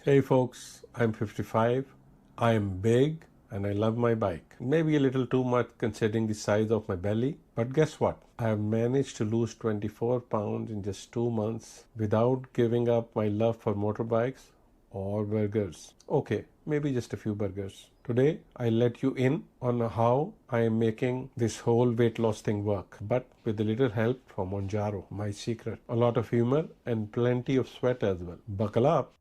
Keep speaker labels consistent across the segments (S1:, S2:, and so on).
S1: Hey folks, I'm 55. I am big and I love my bike. Maybe a little too much considering the size of my belly. But guess what? I have managed to lose 24 pounds in just 2 months without giving up my love for motorbikes or burgers. Okay, maybe just a few burgers. Today, I'll let you in on how I am making this whole weight loss thing work, but with a little help from Mounjaro, my secret. A lot of humor and plenty of sweat as well. Buckle up.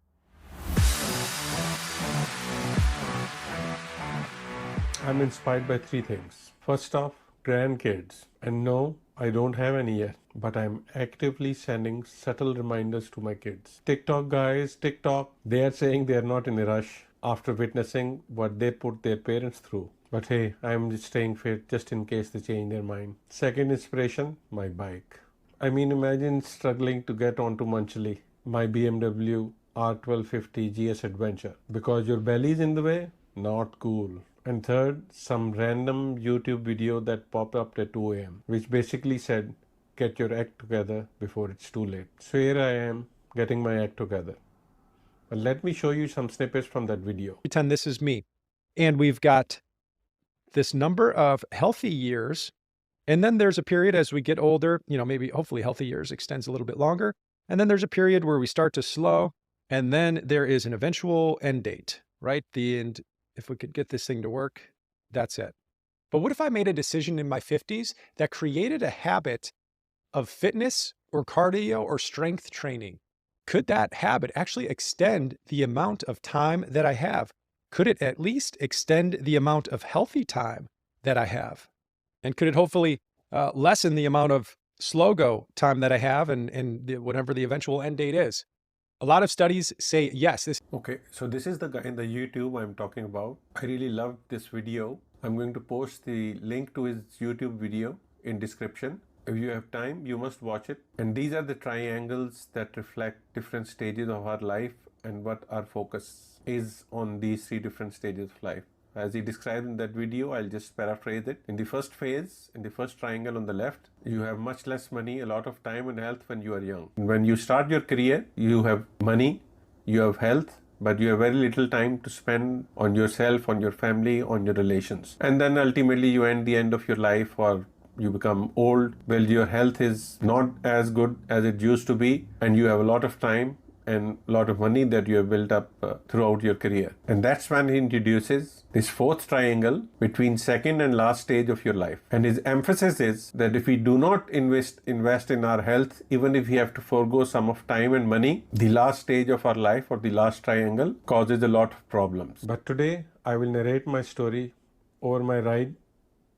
S1: I'm inspired by three things. First off, grandkids. And no, I don't have any yet, but I'm actively sending subtle reminders to my kids. TikTok guys, TikTok, they are saying they are not in a rush after witnessing what they put their parents through. But hey, I'm just staying fit just in case they change their mind. Second inspiration, my bike. I mean, imagine struggling to get onto Manchalee, my BMW R1250 GS Adventure. Because your belly's in the way? Not cool. And third, some random YouTube video that popped up at 2 a.m. which basically said, get your act together before it's too late. So here I am, getting my act together. But let me show you some snippets from that video.
S2: Pretend this is me. And we've got this number of healthy years. And then there's a period as we get older, maybe hopefully healthy years extends a little bit longer. And then there's a period where we start to slow. And then there is an eventual end date, right? The end. If we could get this thing to work, that's it. But what if I made a decision in my 50s that created a habit of fitness or cardio or strength training? Could that habit actually extend the amount of time that I have? Could it at least extend the amount of healthy time that I have? And could it hopefully lessen the amount of slow-go time that I have and whatever the eventual end date is? A lot of studies say yes.
S1: Okay, so this is the guy in the YouTube I'm talking about. I really loved this video. I'm going to post the link to his YouTube video in description. If you have time, you must watch it. And these are the triangles that reflect different stages of our life and what our focus is on these three different stages of life. As he described in that video, I'll just paraphrase it. In the first phase, in the first triangle on the left, you have much less money, a lot of time and health when you are young. When you start your career, you have money, you have health, but you have very little time to spend on yourself, on your family, on your relations. And then ultimately you end the end of your life, or you become old. Well, your health is not as good as it used to be, and you have a lot of time and a lot of money that you have built up throughout your career. And that's when he introduces this fourth triangle between second and last stage of your life. And his emphasis is that if we do not invest in our health, even if we have to forego some of time and money, the last stage of our life or the last triangle causes a lot of problems. But today I will narrate my story over my ride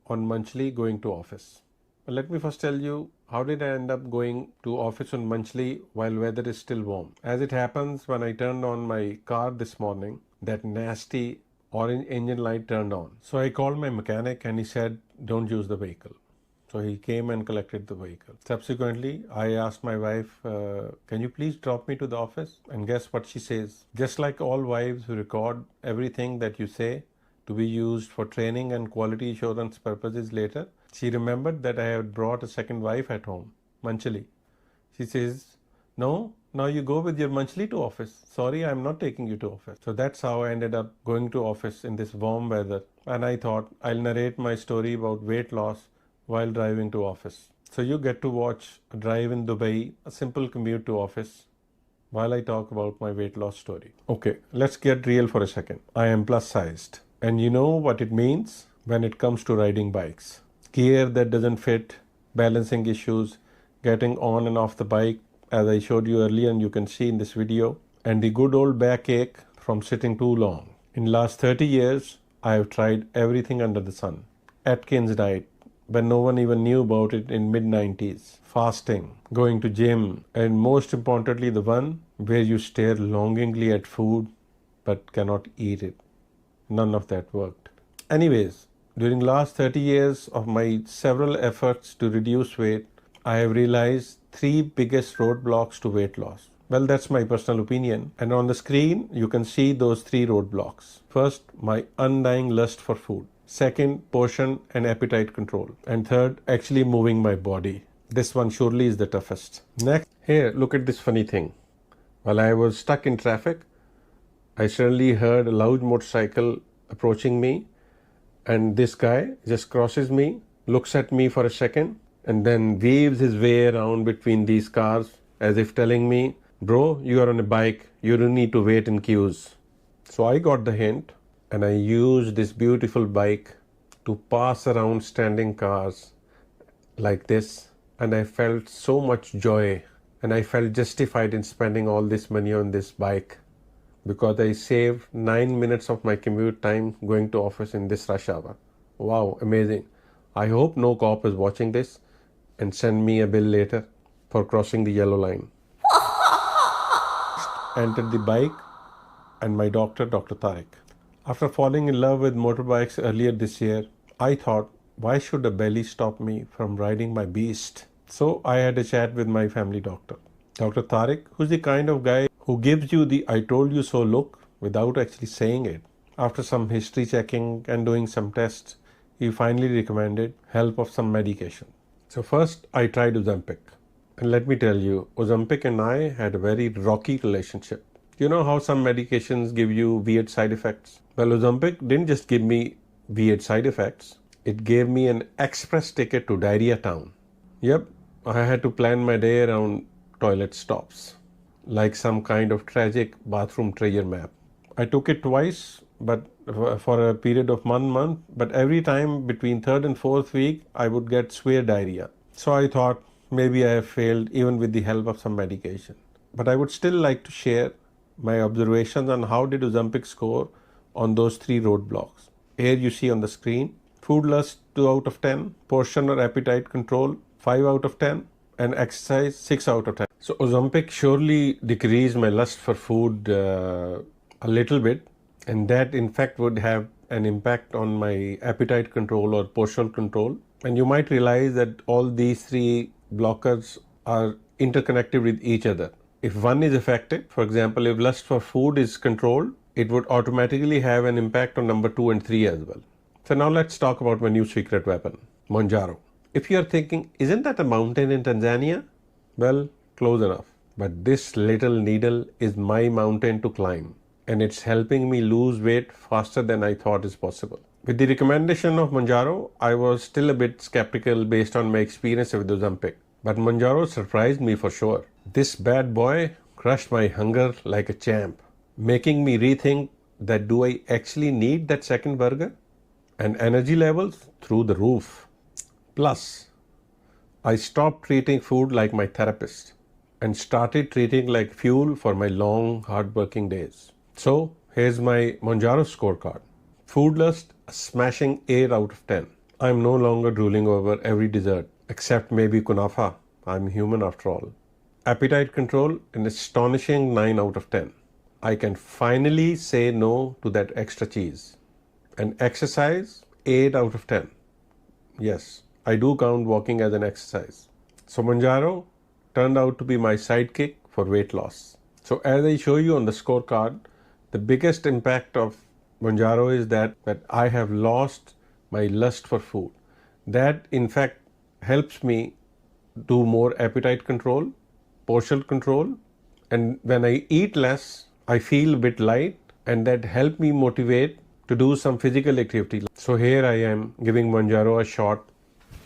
S1: on Manchalee going to office. But let me first tell you, how did I end up going to office on Manchalee while weather is still warm? As it happens, when I turned on my car this morning, that nasty orange engine light turned on. So I called my mechanic and he said, don't use the vehicle. So he came and collected the vehicle. Subsequently, I asked my wife, can you please drop me to the office? And guess what she says? Just like all wives who record everything that you say to be used for training and quality assurance purposes later, she remembered that I had brought a second wife at home, Manchalee. She says, no, now you go with your Manchalee to office. Sorry, I'm not taking you to office. So that's how I ended up going to office in this warm weather. And I thought I'll narrate my story about weight loss while driving to office. So you get to watch a drive in Dubai, a simple commute to office, while I talk about my weight loss story. Okay, let's get real for a second. I am plus sized. And you know what it means when it comes to riding bikes. Gear that doesn't fit, balancing issues, getting on and off the bike, as I showed you earlier and you can see in this video, and the good old backache from sitting too long. In the last 30 years, I have tried everything under the sun. Atkins diet, when no one even knew about it in mid-90s. Fasting, going to gym, and most importantly the one where you stare longingly at food but cannot eat it. None of that worked. Anyways, during the last 30 years of my several efforts to reduce weight, I have realized three biggest roadblocks to weight loss. Well, that's my personal opinion. And on the screen, you can see those three roadblocks. First, my undying lust for food. Second, portion and appetite control. And third, actually moving my body. This one surely is the toughest. Next, here, look at this funny thing. While I was stuck in traffic, I suddenly heard a loud motorcycle approaching me, and this guy just crosses me, looks at me for a second, and then weaves his way around between these cars as if telling me, bro, you are on a bike, you don't need to wait in queues. So I got the hint, and I used this beautiful bike to pass around standing cars like this, and I felt so much joy, and I felt justified in spending all this money on this bike because I saved 9 minutes of my commute time going to office in this rush hour. Wow, amazing. I hope no cop is watching this and send me a bill later for crossing the yellow line. Entered the bike and my doctor, Dr. Tariq. After falling in love with motorbikes earlier this year, I thought, why should a belly stop me from riding my beast? So I had a chat with my family doctor, Dr. Tariq, who's the kind of guy who gives you the I told you so look without actually saying it. After some history checking and doing some tests, he finally recommended help of some medication. So first I tried Ozempic. And let me tell you, Ozempic and I had a very rocky relationship. You know how some medications give you weird side effects? Well, Ozempic didn't just give me weird side effects. It gave me an express ticket to diarrhea town. Yep, I had to plan my day around toilet stops, like some kind of tragic bathroom treasure map. I took it twice, but for a period of 1 month, but every time between third and fourth week, I would get severe diarrhea. So I thought maybe I have failed even with the help of some medication. But I would still like to share my observations on how did Ozempic score on those 3 roadblocks. Here you see on the screen, food lust 2 out of 10, portion or appetite control 5 out of 10, and exercise 6 out of 10. So Ozempic surely decreased my lust for food a little bit, and that in fact would have an impact on my appetite control or portion control. And you might realize that all these 3 blockers are interconnected with each other. If one is affected, for example, if lust for food is controlled, it would automatically have an impact on number 2 and 3 as well. So now let's talk about my new secret weapon, Mounjaro. If you are thinking, isn't that a mountain in Tanzania? Well, close enough. But this little needle is my mountain to climb, and it's helping me lose weight faster than I thought is possible. With the recommendation of Mounjaro, I was still a bit skeptical based on my experience with Ozempic. But Mounjaro surprised me for sure. This bad boy crushed my hunger like a champ, making me rethink that do I actually need that second burger? And energy levels through the roof. Plus, I stopped treating food like my therapist and started treating like fuel for my long, hard-working days. So, here's my Mounjaro scorecard. Food lust, a smashing 8 out of 10. I'm no longer drooling over every dessert, except maybe kunafa. I'm human after all. Appetite control, an astonishing 9 out of 10. I can finally say no to that extra cheese. And exercise, 8 out of 10. Yes, I do count walking as an exercise. So Mounjaro turned out to be my sidekick for weight loss. So as I show you on the scorecard, the biggest impact of Mounjaro is that I have lost my lust for food. That in fact helps me do more appetite control, portion control, and when I eat less, I feel a bit light, and that helped me motivate to do some physical activity. So here I am giving Mounjaro a shot,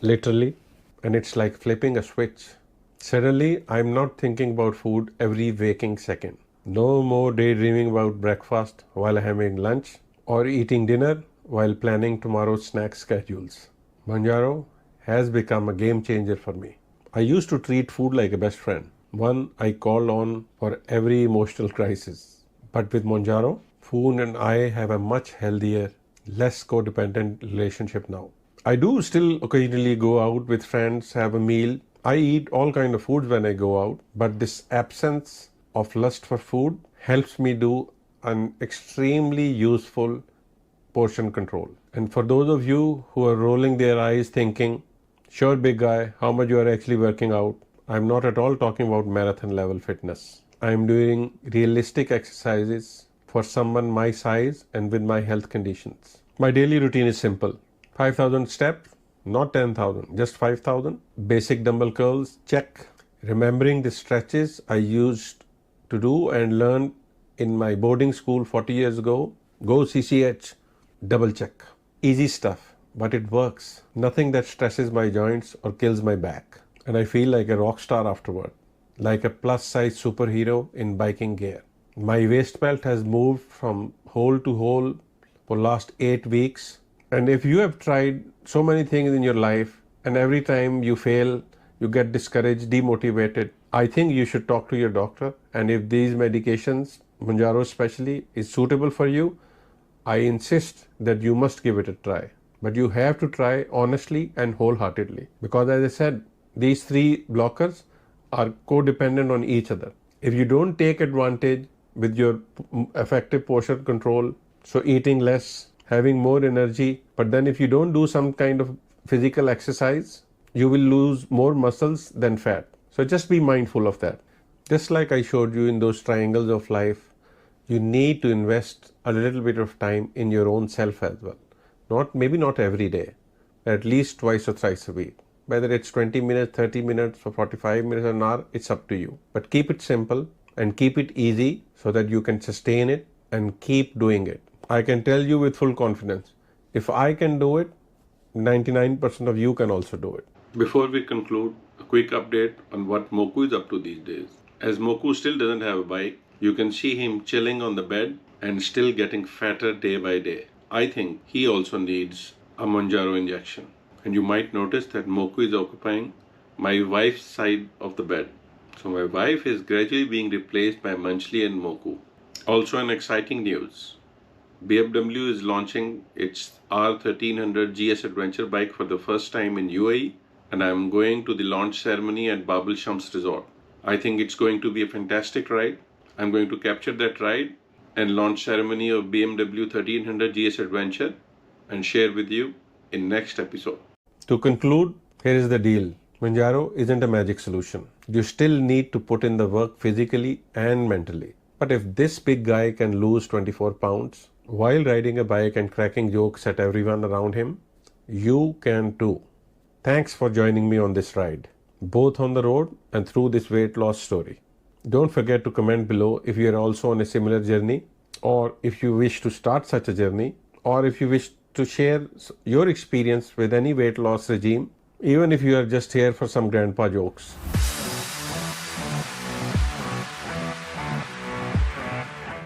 S1: literally, and it's like flipping a switch. Suddenly, I'm not thinking about food every waking second. No more daydreaming about breakfast while having lunch or eating dinner while planning tomorrow's snack schedules. Mounjaro has become a game changer for me. I used to treat food like a best friend, one I called on for every emotional crisis. But with Mounjaro, food and I have a much healthier, less codependent relationship now. I do still occasionally go out with friends, have a meal. I eat all kinds of foods when I go out, but this absence of lust for food helps me do an extremely useful portion control. And for those of you who are rolling their eyes thinking, sure big guy, how much you are actually working out, I'm not at all talking about marathon level fitness. I'm doing realistic exercises for someone my size and with my health conditions. My daily routine is simple. 5,000 steps, not 10,000, just 5,000. Basic dumbbell curls, check. Remembering the stretches I used to do and learn in my boarding school 40 years ago, go CCH, double check. Easy stuff, but it works. Nothing that stresses my joints or kills my back. And I feel like a rock star afterward, like a plus size superhero in biking gear. My waist belt has moved from hole to hole for last 8 weeks. And if you have tried so many things in your life and every time you fail, you get discouraged, demotivated, I think you should talk to your doctor. And if these medications, Mounjaro especially, is suitable for you, I insist that you must give it a try. But you have to try honestly and wholeheartedly. Because as I said, these three blockers are codependent on each other. If you don't take advantage with your effective portion control, so eating less, having more energy, but then if you don't do some kind of physical exercise, you will lose more muscles than fat. So just be mindful of that. Just like I showed you in those triangles of life, you need to invest a little bit of time in your own self as well. Maybe not every day, at least twice or thrice a week. Whether it's 20 minutes, 30 minutes, or 45 minutes, or an hour, it's up to you. But keep it simple and keep it easy so that you can sustain it and keep doing it. I can tell you with full confidence, if I can do it, 99% of you can also do it. Before we conclude, a quick update on what Moku is up to these days. As Moku still doesn't have a bike, you can see him chilling on the bed and still getting fatter day by day. I think he also needs a Mounjaro injection. And you might notice that Moku is occupying my wife's side of the bed. So my wife is gradually being replaced by Manchalee and Moku. Also an exciting news. BMW is launching its R1300 GS Adventure bike for the first time in UAE, and I'm going to the launch ceremony at Bab al Shams Resort. I think it's going to be a fantastic ride. I'm going to capture that ride and launch ceremony of BMW 1300 GS Adventure and share with you in next episode. To conclude, here is the deal. Mounjaro isn't a magic solution. You still need to put in the work physically and mentally. But if this big guy can lose 24 pounds while riding a bike and cracking jokes at everyone around him, you can too. Thanks for joining me on this ride, both on the road and through this weight loss story. Don't forget to comment below if you are also on a similar journey, or if you wish to start such a journey, or if you wish to share your experience with any weight loss regime, even if you are just here for some grandpa jokes.